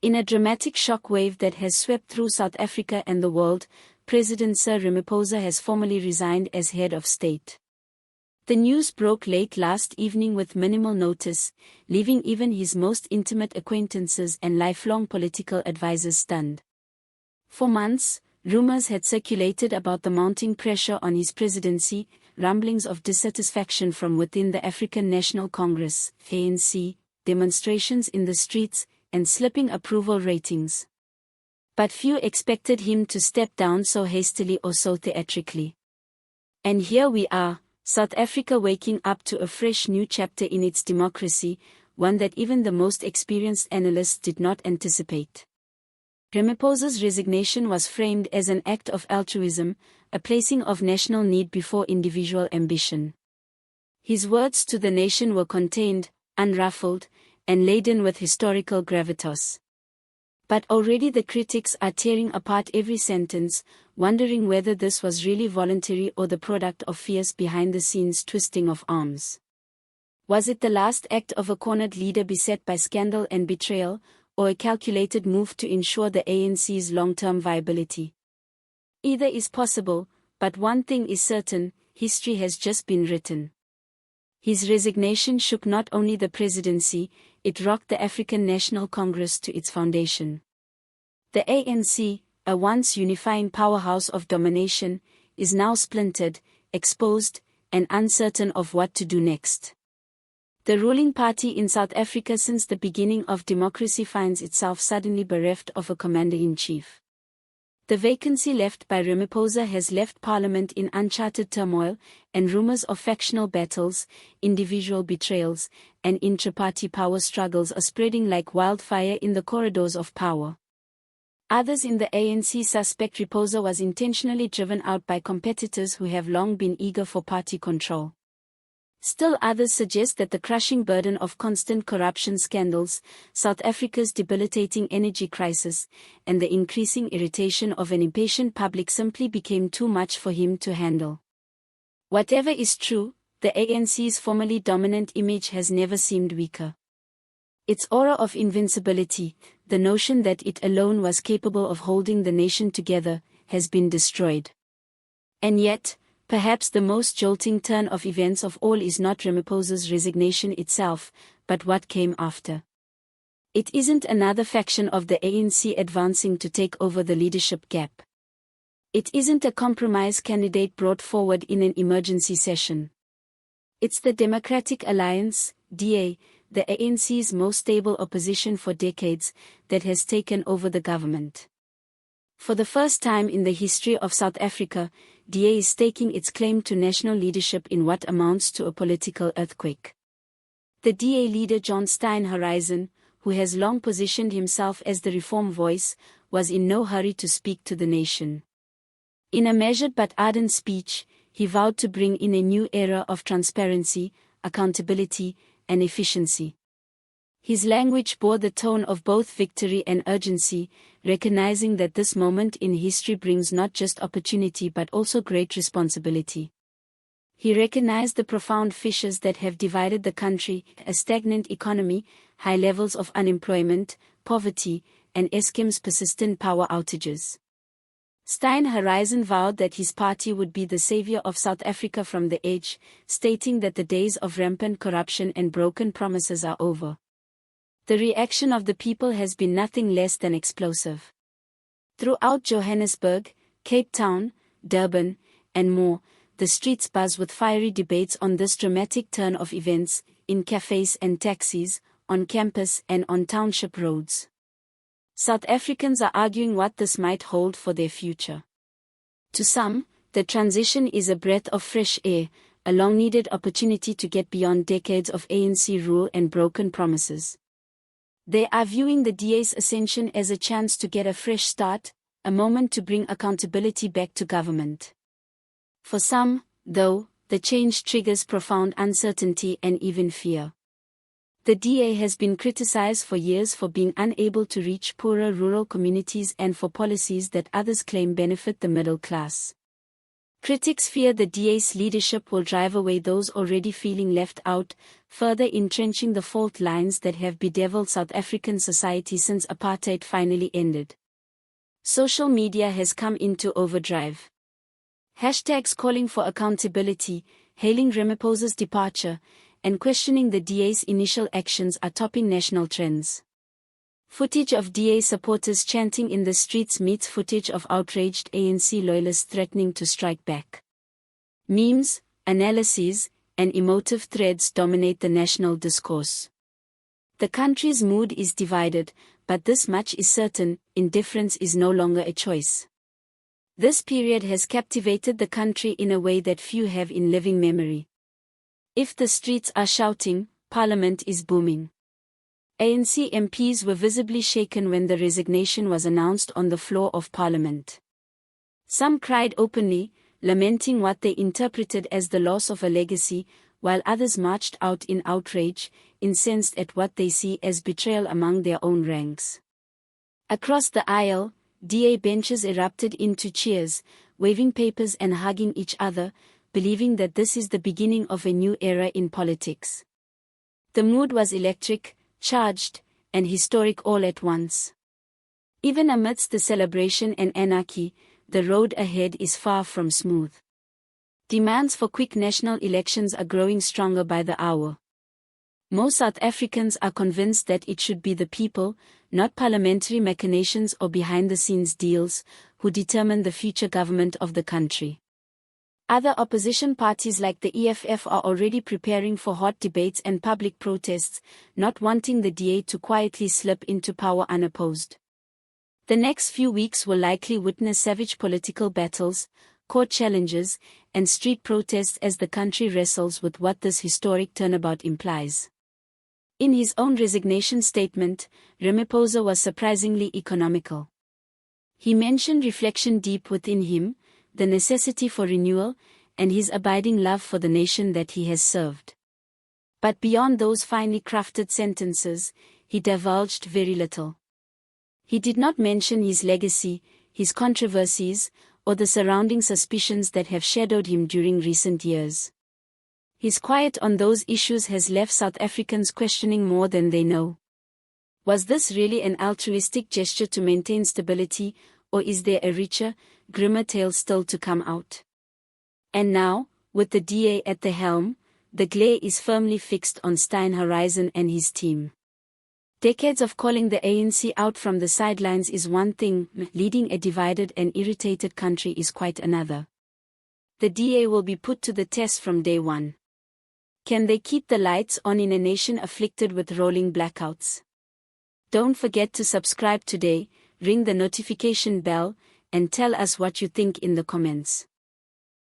In a dramatic shockwave that has swept through South Africa and the world, President Cyril Ramaphosa has formally resigned as head of state. The news broke late last evening with minimal notice, leaving even his most intimate acquaintances and lifelong political advisers stunned. For months, rumors had circulated about the mounting pressure on his presidency, rumblings of dissatisfaction from within the African National Congress, ANC, demonstrations in the streets, and slipping approval ratings. But few expected him to step down so hastily or so theatrically. And here we are, South Africa waking up to a fresh new chapter in its democracy, one that even the most experienced analysts did not anticipate. Ramaphosa's resignation was framed as an act of altruism, a placing of national need before individual ambition. His words to the nation were contained, unruffled, and laden with historical gravitas. But already the critics are tearing apart every sentence, wondering whether this was really voluntary or the product of fierce behind-the-scenes twisting of arms. Was it the last act of a cornered leader beset by scandal and betrayal, or a calculated move to ensure the ANC's long-term viability? Either is possible, but one thing is certain: history has just been written. His resignation shook not only the presidency, it rocked the African National Congress to its foundation. The ANC, a once unifying powerhouse of domination, is now splintered, exposed, and uncertain of what to do next. The ruling party in South Africa since the beginning of democracy finds itself suddenly bereft of a commander-in-chief. The vacancy left by Ramaphosa has left Parliament in uncharted turmoil, and rumors of factional battles, individual betrayals, and intra-party power struggles are spreading like wildfire in the corridors of power. Others in the ANC suspect Ramaphosa was intentionally driven out by competitors who have long been eager for party control. Still others suggest that the crushing burden of constant corruption scandals, South Africa's debilitating energy crisis, and the increasing irritation of an impatient public simply became too much for him to handle. Whatever is true, the ANC's formerly dominant image has never seemed weaker. Its aura of invincibility, the notion that it alone was capable of holding the nation together, has been destroyed. And yet, perhaps the most jolting turn of events of all is not Ramaphosa's resignation itself, but what came after. It isn't another faction of the ANC advancing to take over the leadership gap. It isn't a compromise candidate brought forward in an emergency session. It's the Democratic Alliance, DA, the ANC's most stable opposition for decades, that has taken over the government. For the first time in the history of South Africa, DA is staking its claim to national leadership in what amounts to a political earthquake. The DA leader John Steenhuisen, who has long positioned himself as the reform voice, was in no hurry to speak to the nation. In a measured but ardent speech, he vowed to bring in a new era of transparency, accountability, and efficiency. His language bore the tone of both victory and urgency, recognizing that this moment in history brings not just opportunity but also great responsibility. He recognized the profound fissures that have divided the country: a stagnant economy, high levels of unemployment, poverty, and Eskom's persistent power outages. Steenhuisen vowed that his party would be the savior of South Africa from the edge, stating that the days of rampant corruption and broken promises are over. The reaction of the people has been nothing less than explosive. Throughout Johannesburg, Cape Town, Durban, and more, the streets buzz with fiery debates on this dramatic turn of events, in cafes and taxis, on campus and on township roads. South Africans are arguing what this might hold for their future. To some, the transition is a breath of fresh air, a long-needed opportunity to get beyond decades of ANC rule and broken promises. They are viewing the DA's ascension as a chance to get a fresh start, a moment to bring accountability back to government. For some, though, the change triggers profound uncertainty and even fear. The DA has been criticized for years for being unable to reach poorer rural communities and for policies that others claim benefit the middle class. Critics fear the DA's leadership will drive away those already feeling left out, further entrenching the fault lines that have bedeviled South African society since apartheid finally ended. Social media has come into overdrive. Hashtags calling for accountability, hailing Ramaphosa's departure, and questioning the DA's initial actions are topping national trends. Footage of DA supporters chanting in the streets meets footage of outraged ANC loyalists threatening to strike back. Memes, analyses, and emotive threads dominate the national discourse. The country's mood is divided, but this much is certain: indifference is no longer a choice. This period has captivated the country in a way that few have in living memory. If the streets are shouting, Parliament is booming. ANC MPs were visibly shaken when the resignation was announced on the floor of Parliament. Some cried openly, lamenting what they interpreted as the loss of a legacy, while others marched out in outrage, incensed at what they see as betrayal among their own ranks. Across the aisle, DA benches erupted into cheers, waving papers and hugging each other, believing that this is the beginning of a new era in politics. The mood was electric, charged, and historic all at once. Even amidst the celebration and anarchy, the road ahead is far from smooth. Demands for quick national elections are growing stronger by the hour. Most South Africans are convinced that it should be the people, not parliamentary machinations or behind-the-scenes deals, who determine the future government of the country. Other opposition parties like the EFF are already preparing for hot debates and public protests, not wanting the DA to quietly slip into power unopposed. The next few weeks will likely witness savage political battles, court challenges, and street protests as the country wrestles with what this historic turnabout implies. In his own resignation statement, Ramaphosa was surprisingly economical. He mentioned reflection deep within him, the necessity for renewal, and his abiding love for the nation that he has served. But beyond those finely crafted sentences, he divulged very little. He did not mention his legacy, his controversies, or the surrounding suspicions that have shadowed him during recent years. His quiet on those issues has left South Africans questioning more than they know. Was this really an altruistic gesture to maintain stability, or is there a richer, grimmer tale still to come out? And now, with the DA at the helm, the glare is firmly fixed on Steyn Horizon and his team. Decades of calling the ANC out from the sidelines is one thing, leading a divided and irritated country is quite another. The DA will be put to the test from day one. Can they keep the lights on in a nation afflicted with rolling blackouts? Don't forget to subscribe today, ring the notification bell, and tell us what you think in the comments.